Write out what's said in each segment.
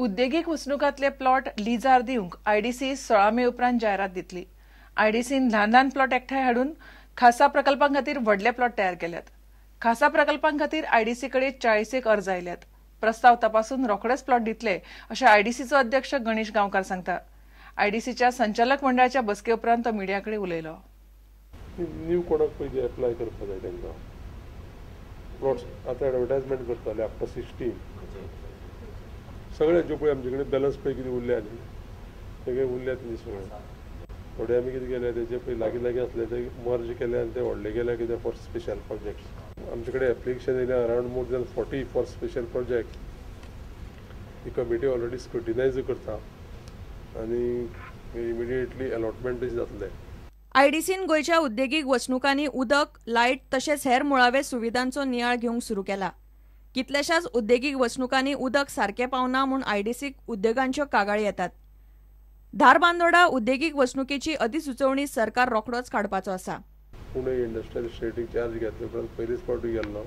उद्देगीक वसणुकांतले plot lizard दिवंक IDC 16 मे उपरांत जायरात दितली. आयडीसीन ल्हान प्लॉट एकठांय हाडून खासा प्रकल्पां खातीर व्हडले प्लॉट तयार केल्यात. खासा प्रकल्पां खातीर आयडीसी कडेन 40 अर्ज आयल्यात. प्रस्ताव तपासून रोखडेच प्लॉट दितले अशें आयडीसीचो अध्यक्ष गणेश गांवकार सांगता. आयडीसीच्या संचालक मंडळाच्या बसके उपरांत तो मिडिया कडेन उलयलो. न्यू कोणाक पयलीं एप्लाय करपाक जाय तांकां प्लॉट्स आतां एडवर्टायजमेंट करताले आफ्टर 16 सगळे ज्यो पळय आमचे कडेन बॅलन्स पळय कितें उरल्या न्ही सगळे उरल्यात न्ही सगळे थोडे आमी कितें केले तेजे पळय लागीं आसले ते मर्ज केले आनी ते व्हडले केले कितें फॉर स्पेशल प्रोजेक्ट्स. आमचे कडेन एप्लिकेशन येयल्या around more than 40 for special project. ही कमिटी ऑलरेडी स्क्रुटिनायज करता आनी इमिडिएटली अलॉटमेंट जातले. आयडीसीन गोयच्या उद्देगीक वसणुकांनी उदक, लायट तशेंच हेर मुळावे सुविधांचो नियाळ घेवंक सुरू केला. कितल्याशाच उद्देगीक वसणुकांनी उदक सारकें पावना म्हूण आयडीसीक उद्देगांच्यो कागाळी येतात. धारबांदोडा उद्देगीक वसणुकेची अधिसुचोवणी सरकार रोखडोच काडपाचो आसा. पुणे इंडस्ट्रियल इस्टेटीक चार्ज घेतले उपरांत पयलींच फावटी गेल्लो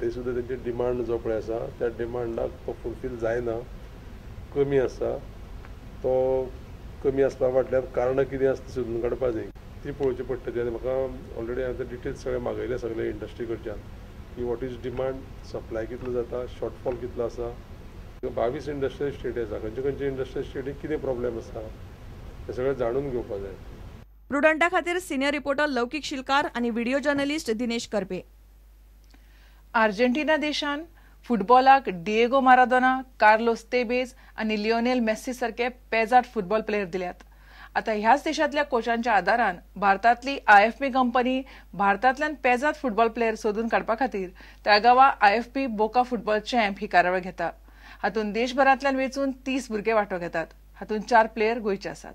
ते सुद्दां तेंचे डिमांड जो पळय आसा त्या डिमांडाक तो फुलफील जायना, कमी आसा. तो कमी आसपा फाटल्यान कारणां कितें आसा ती सोदून काडपा जाय ती पळोवची पडटा. तेन्ना म्हाका ऑलरेडी हांवें ते डिटेल्स सगळे मागयले सगळे इंडस्ट्री कडच्यान की वॉट इज डिमांड, सप्लाय कितलो जाता, शॉर्टफॉल कितलो आसा. 22 इंडस्ट्रियल इस्टेटी आसा, खंयचे इंडस्ट्रियल इस्टेटीक कितें प्रॉब्लेम आसा हे सगळें जाणून घेवपा जाय. प्रुडंटा खातीर सिनियर रिपोर्टर लौकीक शिलकार आनी video journalist Dinesh Karpe. Argentina देशान फुटबॉलाक डिएगो माराडोना, कार्लोस तेबेज आनी लिओनेल मेस्सी सारखे पेजाद फुटबॉल प्लेयर दिल्यात. आता ह्याच देशांतल्या कोचांच्या आदारान भारतांतली आयएफपी कंपनी भारतांतल्यान पेजाद फुटबॉल प्लेयर सोदून काडपा खातीर ताळगांवां आयएफपी बोका फुटबॉल चॅम्प ही कार्यावळ घेता. हातूंत देशभरांतल्यान वेचून 30 भुरगे वांटो घेतात. हातूंत 4 प्लेयर गोंयचे आसात.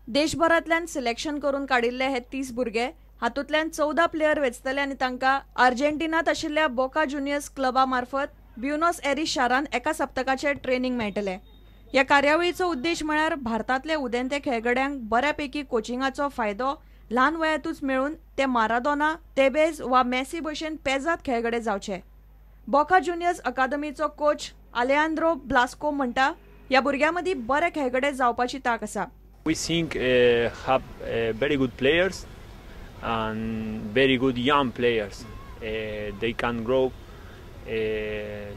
देशभरांतल्यान सिलेक्शन करून काडिल्ले हे 30 भुरगे हातूंतल्यान 14 प्लेयर वेचतले आनी तांकां अर्जेंटिनात आशिल्ल्या बोका जुनियर्स क्लबा मार्फत ब्युनॉस एरिस शारांत एका सप्तकाचे ट्रेनिंग मेळटले. ह्या कार्यावळीचो उद्देश म्हळ्यार भारतांतले उदेंते खेळगड्यांक बऱ्यापैकी कोचिंगाचो फायदो ल्हान वयातूच मेळून ते माराडोना, तेबेज वा मेसी भशेन पेजाद खेळगडे जावचे. बोका जुनियर्स अकादमीचो कोच आलेआंद्रो ब्लास्को म्हणटा ह्या भुरग्यां मदीं बरे खेळगडे जावपाची तांक आसा. We think have very good players and very good young players. They can grow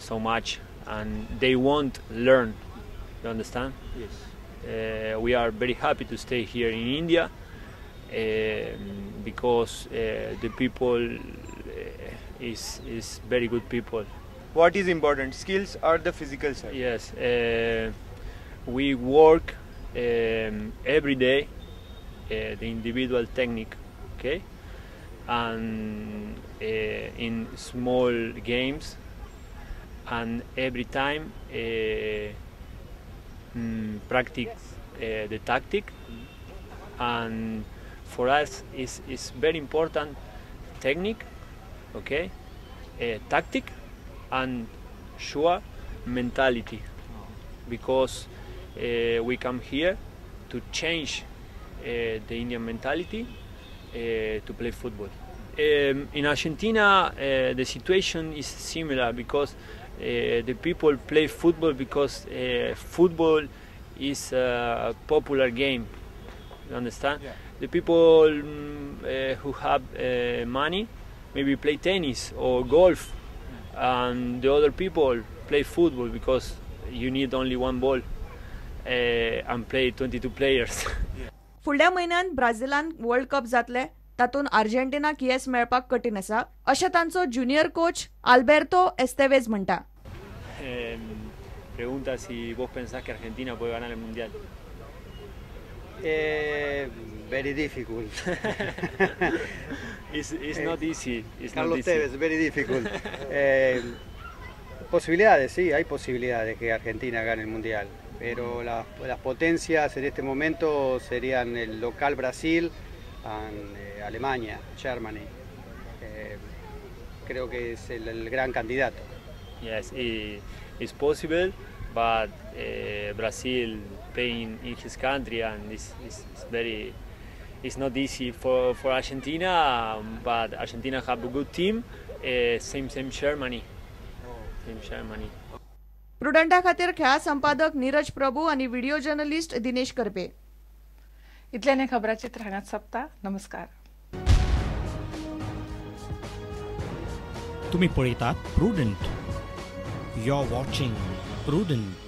so much and they won't learn. You understand? Yes. We are very happy to stay here in India because the people is very good people. What is important? Skills or the physical side? Yes. We work every day the individual technique, okay, and in small games, and every time practice the tactic. And for us is very important technique, okay, tactic and sure mentality, because we come here to change the Indian mentality to play football. In Argentina the situation is similar because the people play football because football is a popular game. You understand? Yeah. The people who have money maybe play tennis or golf, and the other people play football because you need only one ball and play 22 players. फुडल्या म्हयन्यात ब्राझीलान world cup जातले तातूंत अर्जेंटिनाक yes मेळपाक कठीण आसा अशें तांचो junior coach आल्बेर्तो एस्तेवेज म्हणटा. Pregunta si vos pensás que Argentina puede ganar el mundial. Very difficult. It's not easy. It's Carlos not easy. Tevez, very difficult. Posibilidades, sí, hay posibilidades de que Argentina gane el mundial, pero las potencias en este momento serían el local Brasil y Alemania, Germany. Creo que es el gran candidato. Yes, it's possible, but Brazil playing in his country and it's not easy for Argentina, but Argentina have a good team. Same Germany. Same Germany. प्रुडंटा खातीर खेळा संपादक नीरज प्रभू आणि video journalist Dinesh Karpe. इतल्याने खबरांची हांगाच सोंपता. नमस्कार. तुम्ही पळयतात Prudent. You are watching prudent.